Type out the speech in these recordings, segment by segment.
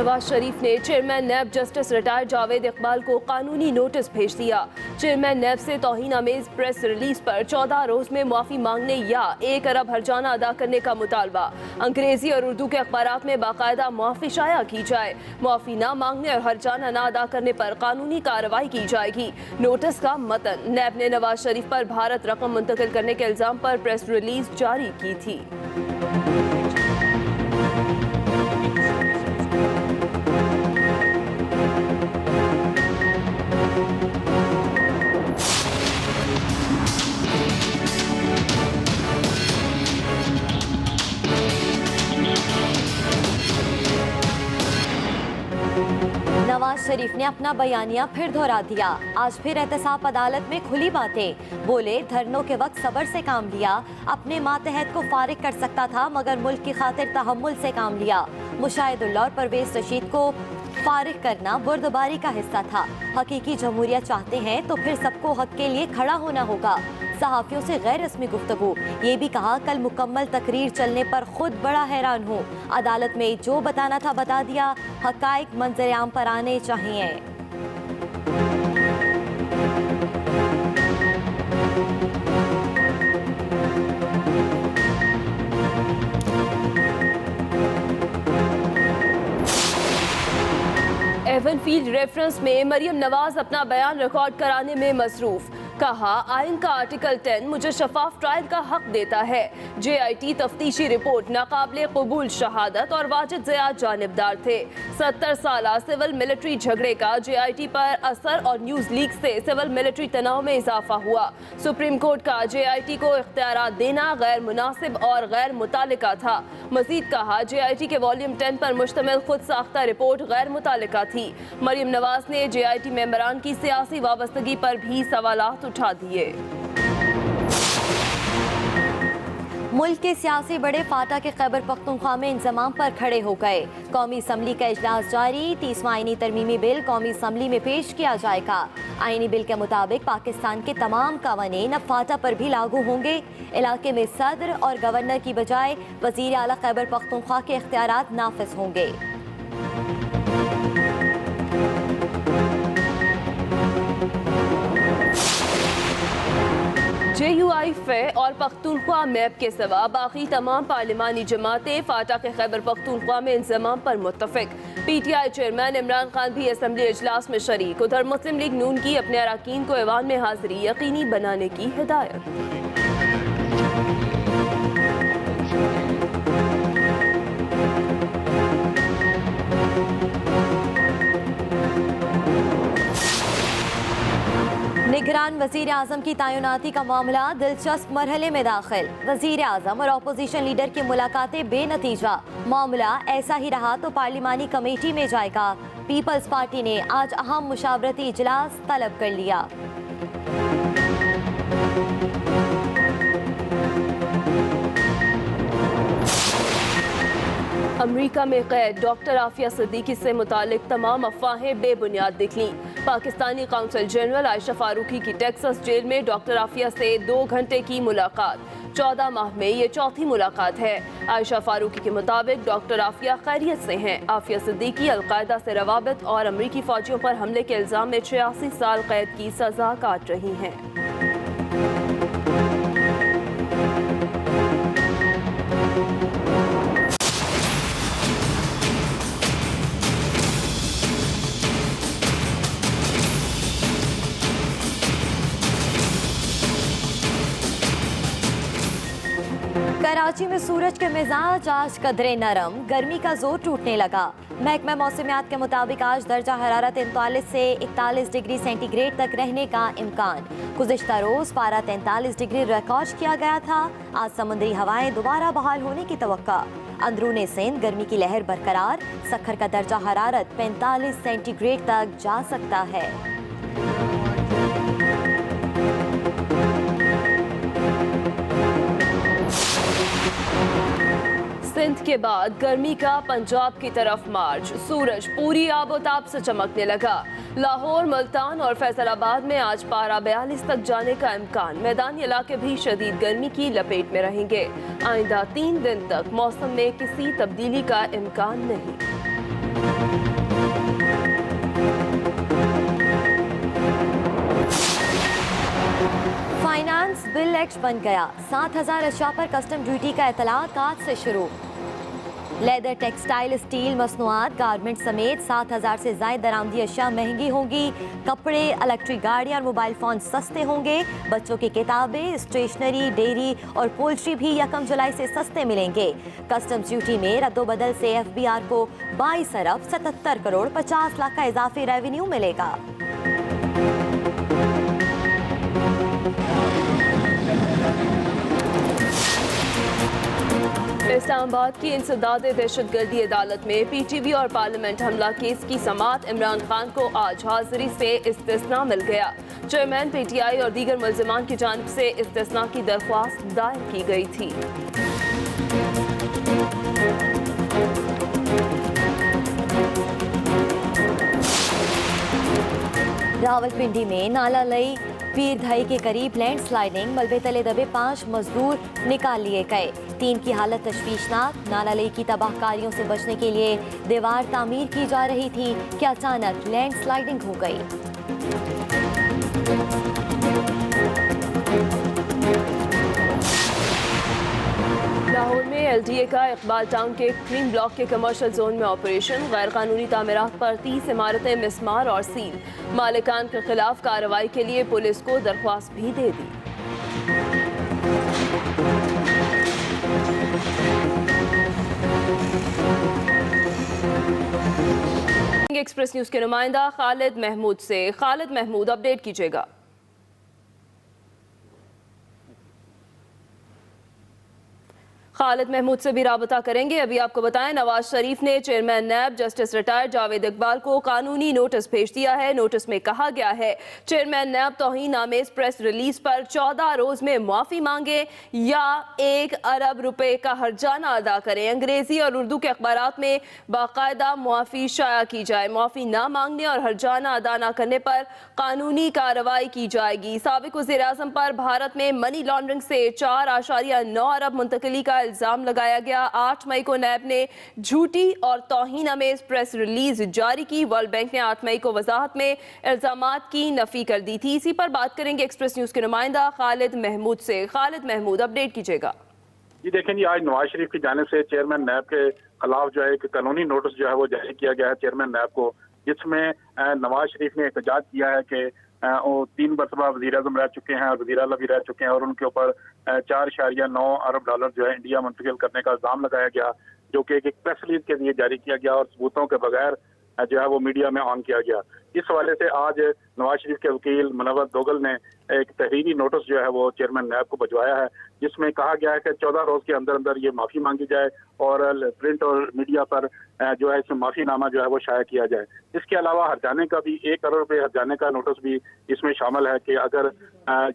नवाज शरीफ ने chairman NAB justice retired Javed Iqbal को कानूनी नोटिस भेज दिया। चेयरमैन नैब से तौहीन आमेज प्रेस रिलीज पर 14 रोज में माफी मांगने या 1 अरब हर्जाना अदा करने का मुतालबा। अंग्रेजी और उर्दू के अखबारात में बाकायदा माफी शाया की जाए। माफी न मांगने और हर्जाना न अदा करने पर कानूनी कार्रवाई की जाएगी। नोटिस का मतन नैब ने नवाज शरीफ पर भारत रकम मुंतकिल करने के इल्जाम पर प्रेस रिलीज जारी की थी। नवाज शरीफ ने अपना बयानिया फिर दोहरा दिया। आज फिर एहतसाब अदालत में खुली बातें। बोले, धरनों के वक्त सब्र से काम लिया। अपने मातहत को फारिग कर सकता था मगर मुल्क की खातिर तहम्मुल से काम लिया। मुशाहिदुल्लाह और परवेज रशीद को फारिग करना बुर्दबारी का हिस्सा था। हकीकी जमहूरियत चाहते हैं तो फिर सबको हक के लिए खड़ा होना होगा। सहाफ़ियों से गैर रस्मी गुफ्तगू। ये भी कहा, कल मुकम्मल तकरीर चलने पर खुद बड़ा हैरान हूँ। अदालत में जो बताना था बता दिया। हकाइक मंजर आम पर आने चाहिए। एवनफील्ड रेफरेंस में मरियम नवाज अपना बयान रिकॉर्ड कराने में मसरूफ। कहा, आइन का आर्टिकल 10 मुझे शफाफ ट्रायल का हक देता है। JIT तफ्तीशी रिपोर्ट नाकाबिले कबूल शहादत और वाजिद ज़िया जानिबदार थे। 70 साल सिविल मिलिट्री झगड़े का JIT पर असर और न्यूज़ लीक से सिविल मिलिट्री तनाव में इजाफा हुआ। सुप्रीम कोर्ट का JIT को इख्तियारात देना गैर मुनासिब और गैर मुतालिका था। मजीद कहा, JIT के वॉल्यूम 10 पर मुश्तमिल खुद साख्ता रिपोर्ट गैर मुतालिका थी। मरियम नवाज ने JIT मेंबरान की सियासी वाबस्तगी पर भी सवालात उठा दिए। मुल्क के सियासी बड़े फाटा के खैबर पख्तूनख्वा में इंजमाम पर खड़े हो गए। कौमी असम्बली का इजलास जारी। 30वां आईनी तरमीमी बिल कौमी असम्बली में पेश किया जाएगा। आईनी बिल के मुताबिक पाकिस्तान के तमाम कानून अब फाटा पर भी लागू होंगे। इलाके में सदर और गवर्नर की बजाय वजीर आला खैबर पख्तूनख्वा के इख्तियारात नाफिज होंगे। JUI फे और पख्तूनख्वा मैप के सिवा बाकी तमाम पार्लिमानी जमातें फाटा के खैबर पख्तूनख्वा में इंजमाम पर मुत्तफिक। PTI चेयरमैन इमरान खान भी असम्बली इजलास में शरीक। उधर मुस्लिम लीग नून की अपने अरकान को ऐवान में हाजिरी यकीनी बनाने की हिदायत। निगरान वजीर आजम की तैनाती का मामला दिलचस्प मरहले में दाखिल। वजीर आजम और अपोजिशन लीडर की मुलाकातें बेनतीजा। मामला ऐसा ही रहा तो पार्लिमानी कमेटी में जाएगा। पीपल्स पार्टी ने आज अहम मुशावरती इजलास तलब कर लिया। अमेरिका में कैद डॉक्टर आफिया सिद्दीकी से मुतालिक तमाम अफवाहें बेबुनियाद निकली। पाकिस्तानी काउंसिल जनरल आयशा फारूकी की टेक्सास जेल में डॉक्टर आफिया से 2 घंटे की मुलाकात। 14 माह में ये चौथी मुलाकात है। आयशा फारूकी के मुताबिक डॉक्टर आफिया खैरियत से हैं। आफिया सिद्दीकी अलकायदा से रवाबित और अमरीकी फौजियों पर हमले के इल्जाम में 86 साल कैद की सजा काट रही हैं। कराची में सूरज के मिजाज आज कदरे नरम। गर्मी का जोर टूटने लगा। महकमा मौसमियात के मुताबिक आज दर्जा हरारत 39 से 41 डिग्री सेंटीग्रेड तक रहने का इम्कान। गुज़िश्ता रोज पारा 43 डिग्री रिकॉर्ड किया गया था। आज समुद्री हवाएं दोबारा बहाल होने की तवक्का। अंदरूने सिंध गर्मी की लहर बरकरार। सखर का दर्जा हरारत 45 सेंटीग्रेड तक जा सकता है। सिंध के बाद गर्मी का पंजाब की तरफ मार्च। सूरज पूरी आबोताब से चमकने लगा। लाहौर, मुल्तान और फैसलाबाद में आज पारा 42 तक जाने का इम्कान। मैदानी इलाके भी शदीद गर्मी की लपेट में रहेंगे। आइंदा 3 दिन तक मौसम में किसी तब्दीली का इम्कान नहीं। फाइनेंस बिल एक्ट बन गया। 7,000 अशिया पर कस्टम ड्यूटी का इतलाक आज से शुरू। लेदर, टेक्सटाइल, स्टील मसनूआत, गारमेंट समेत 7,000 से ज़ायद दरामदी अशिया महंगी होंगी। कपड़े, इलेक्ट्रिक गाड़ियाँ और मोबाइल फ़ोन सस्ते होंगे। बच्चों की किताबें, स्टेशनरी, डेयरी और पोल्ट्री भी 1 जुलाई से सस्ते मिलेंगे। कस्टम्स ड्यूटी में रद्दोबदल से FBR को 22 अरब 77 करोड़ 50 लाख का इजाफी रेवेन्यू मिलेगा। इस्लामाबाद की इंसदाद दहशतगर्दी अदालत में PTV और पार्लियामेंट हमला केस की समाअत इमरान खान को आज हाजिरी से इस्तिस्ना मिल गया। चेयरमैन PTI और दीगर मुल्ज़िमान की जानिब से इस्तिस्ना की दरख्वास्त दायर की गई थी। रावलपिंडी में नाला लई पीरधाई के करीब लैंडस्लाइडिंग, मलबे तले दबे 5 मजदूर निकाल लिए गए। 3 की हालत तशवीशनाक। नाला लई की तबाहकारियों से बचने के लिए दीवार तामीर की जा रही थी कि अचानक लैंडस्लाइडिंग हो गई। लाहौर में LDA का इकबाल टाउन के क्रीम ब्लॉक के कमर्शियल जोन में ऑपरेशन। गैर कानूनी तामीरात पर 30 इमारतें मिसमार और सील। मालिकान के खिलाफ कार्रवाई के लिए पुलिस को दरख्वास्त भी दे दी। एक्सप्रेस न्यूज के नुमाइंदा खालिद महमूद से। खालिद महमूद, अपडेट कीजिएगा। खालिद महमूद से भी राबता करेंगे। अभी आपको बताएं, नवाज शरीफ ने chairman NAB justice retired Javed Iqbal को कानूनी नोटिस भेज दिया है। नोटिस में कहा गया है चेयरमैन नैब तौहीन आमेज प्रेस रिलीज पर 14 रोज में माफी मांगे या 1 अरब रुपए का हर्जाना अदा करें। अंग्रेजी और उर्दू के अखबारात में बाकायदा मुआफी शाया की जाए। मुआफी ना मांगने और हर्जाना अदा न करने पर कानूनी कार्रवाई की जाएगी। साबिक वज़ीर आज़म पर भारत में मनी लॉन्ड्रिंग से 4.9 अरब मुंतकली का इल्जाम लगाया गया। 8 मई को नैब ने झूठी और तौहीन आमेज प्रेस रिलीज जारी की। वर्ल्ड बैंक ने 8 मई को वजाहत में इल्जामात की नफी कर दी थी। इसी पर बात करेंगे एक्सप्रेस न्यूज के नुमाइंदा खालिद महमूद से। खालिद महमूद, अपडेट कीजिएगा। जी देखें जी, आज नवाज शरीफ की जानिब से चेयरमैन नैब के खिलाफ जो है एक कानूनी नोटिस जो है वो जारी किया गया है चेयरमैन नैब को, जिसमें नवाज शरीफ ने एहतजाज किया है कि वो 3 मरतबा वज़ीर आज़म रह चुके हैं और वज़ीर आला भी रह चुके हैं और उनके ऊपर 4.9 अरब डॉलर जो है इंडिया मुंतकिल करने का इल्जाम लगाया गया, जो कि एक प्रेस रिलीज के लिए जारी किया गया और सबूतों के बगैर जो है वो मीडिया में ऑन किया गया। इस हवाले से आज नवाज शरीफ के वकील मुनव्वर दोगल ने एक तहरीरी नोटिस जो है वो चेयरमैन नैब को भिजवाया है, जिसमें कहा गया है कि 14 रोज के अंदर अंदर ये माफी मांगी जाए और प्रिंट और मीडिया पर जो है इसमें माफीनामा जो है वो शाया किया जाए। इसके अलावा हर्जाने का भी 1 करोड़ रुपए हर्जाने का नोटिस भी इसमें शामिल है कि अगर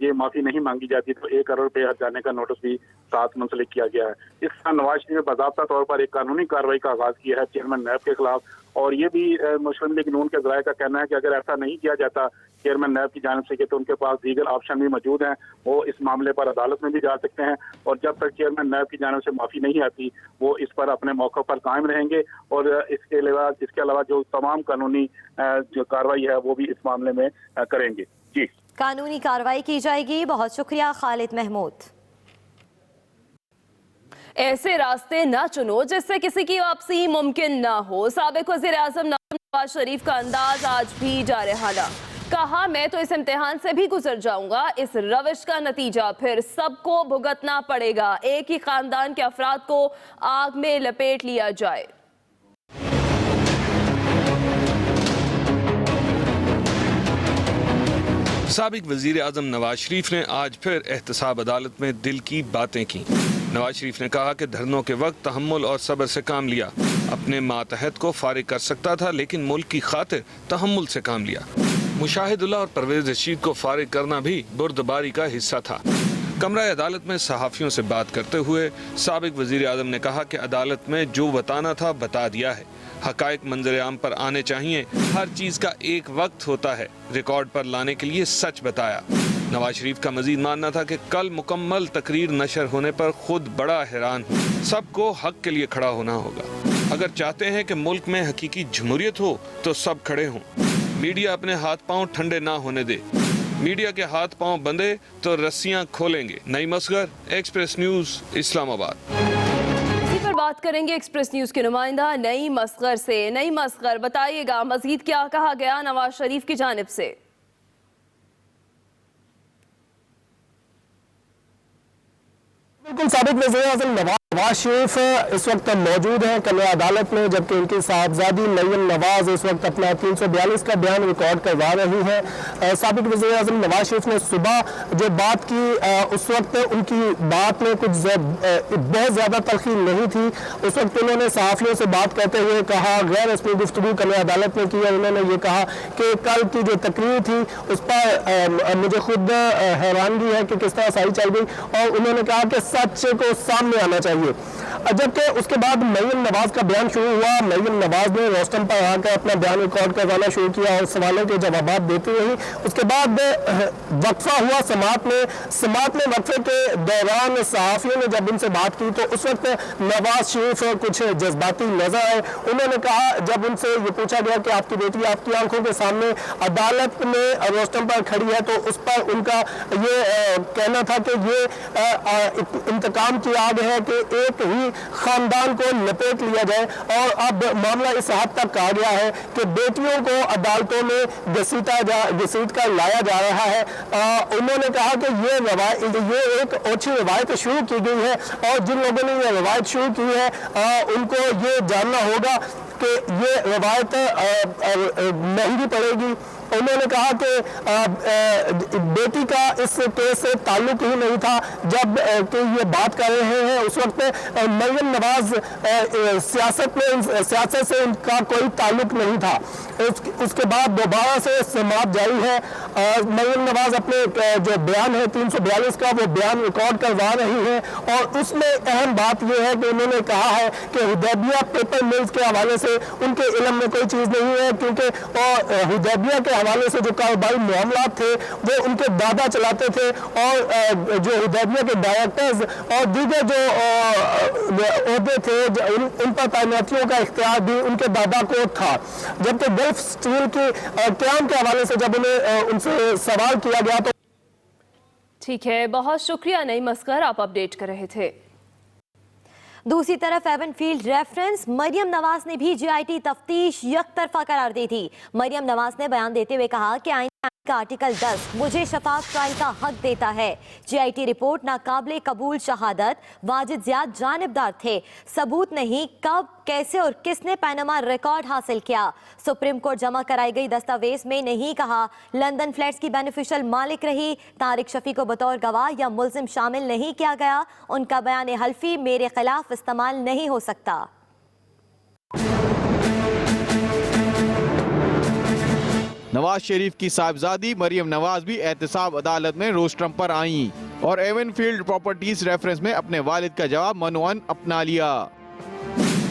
ये माफी नहीं मांगी जाती तो 1 करोड़ रुपए हर्जाने का नोटिस भी साथ मुंसलिक किया गया है। इस तरह नवाज शरीफ ने बाज़ाब्ता तौर पर एक कानूनी कार्रवाई का आगाज किया है चेयरमैन नैब के खिलाफ, और ये भी मुस्लिम लीग नून के ज़राए का कहना है कि अगर ऐसा नहीं किया जाता चेयरमैन नैब की जानिब से तो उनके पास दीगर ऑप्शन भी मौजूद हैं, वो इस मामले पर अदालत में भी जा सकते हैं और जब तक चेयरमैन नैब की जानिब से माफी नहीं आती वो इस पर अपने मौक़े पर कायम रहेंगे और इसके अलावा जो तमाम कानूनी जो कार्रवाई है वो भी इस मामले में करेंगे। जी, कानूनी कार्रवाई की जाएगी। बहुत शुक्रिया खालिद महमूद। ऐसे रास्ते ना चुनो जिससे किसी की वापसी मुमकिन ना हो। साबिक वज़ीर आज़म नवाज शरीफ का अंदाज आज भी जारहाना। कहा, मैं तो इस इम्तिहान से भी गुजर जाऊंगा। इस रविश का नतीजा फिर सबको भुगतना पड़ेगा। एक ही खानदान के अफराद को आग में लपेट लिया जाए। साबिक वज़ीर आज़म नवाज शरीफ ने आज फिर एहतसाब अदालत में दिल की बातें की। नवाज शरीफ ने कहा कि धरनों के वक्त तहम्मुल और सब्र से काम लिया। अपने मातहत को फारिग कर सकता था लेकिन मुल्क की खातिर तहम्मुल से काम लिया। मुशाहिदुल्लाह और परवेज रशीद को फारिग करना भी बुर्दबारी का हिस्सा था। कमरा अदालत में सहाफ़ियों से बात करते हुए साबिक वज़ीर आज़म ने कहा कि अदालत में जो बताना था बता दिया है। हक़ाइक़ मंजर आम पर आने चाहिए। हर चीज़ का एक वक्त होता है। रिकॉर्ड पर लाने के लिए सच बताया। नवाज शरीफ का मजीद मानना था कि कल मुकम्मल तकरीर नशर होने पर खुद बड़ा हैरान हूँ। सबको हक के लिए खड़ा होना होगा। अगर चाहते हैं कि मुल्क में हकीकी जमहूरियत हो तो सब खड़े हों। मीडिया अपने हाथ पांव ठंडे ना होने दे। मीडिया के हाथ पांव बंधे तो रस्सियां खोलेंगे। Naeem Asghar, Express News, Islamabad. इसी पर बात करेंगे एक्सप्रेस न्यूज के नुमाइंदा नईम असगर से। नईम असगर, बताइएगा मजीद क्या कहा गया नवाज शरीफ की जानिब से? बिल्कुल, साबिक वज़ीर-ए-आज़म नवाज शरीफ इस वक्त मौजूद हैं कल अदालत में, जबकि उनकी साहबजादी मरियम नवाज इस वक्त अपना 342 का बयान रिकॉर्ड करवा रही है। साबिक वज़ीर-ए-आज़म नवाज शरीफ ने सुबह जो बात की उस वक्त उनकी बात में कुछ बहुत ज़्यादा तलखी नहीं थी। उस वक्त उन्होंने सहाफ़ियों से बात करते हुए कहा, गैर रस्मी गुफ्तगू कल अदालत में की है। उन्होंने ये कहा कि कल की जो तकरीर थी उस पर मुझे खुद हैरानगी है कि किस तरह सही चल गई, और उन्होंने कहा कि सच को सामने आना चाहिए। जबकि उसके बाद मरियम नवाज का बयान शुरू हुआ। मरियम नवाज ने रोस्टम पर आकर अपना बयान रिकॉर्ड करवाना शुरू किया और सवालों के जवाब देती रही। उसके बाद वक्फा हुआ समात में वक्फे के दौरान सहाफियों ने जब उनसे बात की तो उस वक्त नवाज शरीफ कुछ जज्बाती नजर आए। उन्होंने कहा, जब उनसे ये पूछा गया कि आपकी बेटी आपकी आंखों के सामने अदालत में रोस्टम पर खड़ी है, तो उस पर उनका ये कहना था कि ये इंतकाम की आग है कि एक ही खानदान को लपेट लिया जाए। और अब मामला इस हद तक कहा गया है कि बेटियों को अदालतों में घसीट कर लाया जा रहा है। उन्होंने कहा कि ये एक ओछी रवायत शुरू की गई है, और जिन लोगों ने ये रवायत शुरू की है उनको ये जानना होगा कि ये रवायत महंगी पड़ेगी। उन्होंने कहा कि बेटी का इस केस से ताल्लुक ही नहीं था। जब कि ये बात कर रहे हैं उस वक्त मरियम नवाज सियासत से उनका कोई ताल्लुक नहीं था। उसके बाद दोबारा से समात जारी है। मरियम नवाज अपने जो बयान है 342 का वो बयान रिकॉर्ड करवा रही है, और उसमें अहम बात यह है कि उन्होंने कहा है कि हुदैबिया पेपर मिल्स के हवाले से उनके इल्म में कोई चीज़ नहीं है, क्योंकि हुदैबिया के हवाले से जो कारोबारी मामला थे वो उनके दादा चलाते थे, और जो हुदैबिया के डायरेक्टर्स और दीगर जो ओहदे थे उन पर तैनातियों का इख्तियार भी उनके दादा को था। जबकि गल्फ स्टील के क्याम के हवाले से जब उन्हें उनसे सवाल किया गया तो ठीक है, बहुत शुक्रिया नईम असगर, आप अपडेट कर रहे थे। दूसरी तरफ एवनफील्ड रेफरेंस मरियम नवाज ने भी जीआईटी तफ्तीश यकतरफा करार दी थी। मरियम नवाज ने बयान देते हुए कहा कि आईन का आर्टिकल 10 मुझे शफाफ ट्रायल का हक देता है। जीआईटी रिपोर्ट नाकाबिले कबूल शहादत, वाजिद ज़ियाद जानिबदार थे, सबूत नहीं कब कैसे और किसने पैनामा रिकॉर्ड हासिल किया। सुप्रीम कोर्ट जमा कराई गई दस्तावेज में नहीं कहा लंदन फ्लैट्स की बेनिफिशियल मालिक रही, तारिक शफी को बतौर गवाह या मुल्जिम शामिल नहीं किया गया। उनका बयान हल्फी मेरे खिलाफ इस्तेमाल नहीं हो सकता। नवाज शरीफ की साहबजादी मरियम नवाज भी एहतसाब अदालत में रोस्ट्रम पर आईं और एवनफील्ड प्रॉपर्टीज रेफरेंस में अपने वालिद का जवाब मनोअन अपना लिया।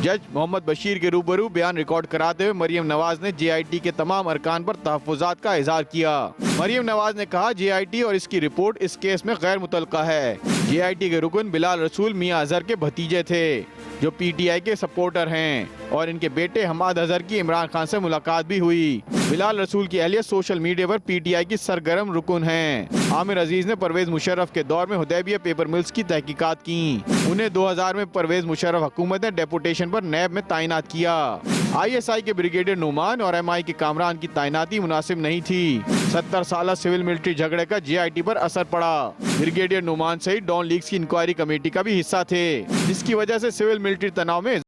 जज मोहम्मद बशीर के रूबरू बयान रिकॉर्ड कराते हुए मरियम नवाज ने जेआईटी के तमाम अरकान पर तहफ़्फ़ुज़ात का इज़हार किया। मरियम नवाज ने कहा जेआईटी और इसकी रिपोर्ट इस केस में गैर मुतल्लका है। जेआईटी के रुकन बिलाल रसूल मियां अजहर के भतीजे थे जो पीटीआई के सपोर्टर हैं, और इनके बेटे हमाद अजहर की इमरान खान से मुलाकात भी हुई। बिलाल रसूल की अहलियत सोशल मीडिया पर पीटीआई की सरगर्म रुकन हैं। आमिर अजीज ने परवेज मुशर्रफ के दौर में हुदैबिया पेपर मिल्स की तहकीकात की। उन्हें 2000 में परवेज मुशर्रफ हुकूमत ने डेपुटेशन पर नैब में तैनात किया। ISI के ब्रिगेडियर नुमान और MI के कामरान की तैनाती मुनासिब नहीं थी। 70 साल सिविल मिलिट्री झगड़े का JIT पर असर पड़ा। ब्रिगेडियर नुमान सहित डॉन लीग्स की इंक्वायरी कमेटी का भी हिस्सा थे, जिसकी वजह से सिविल मिलिट्री तनाव में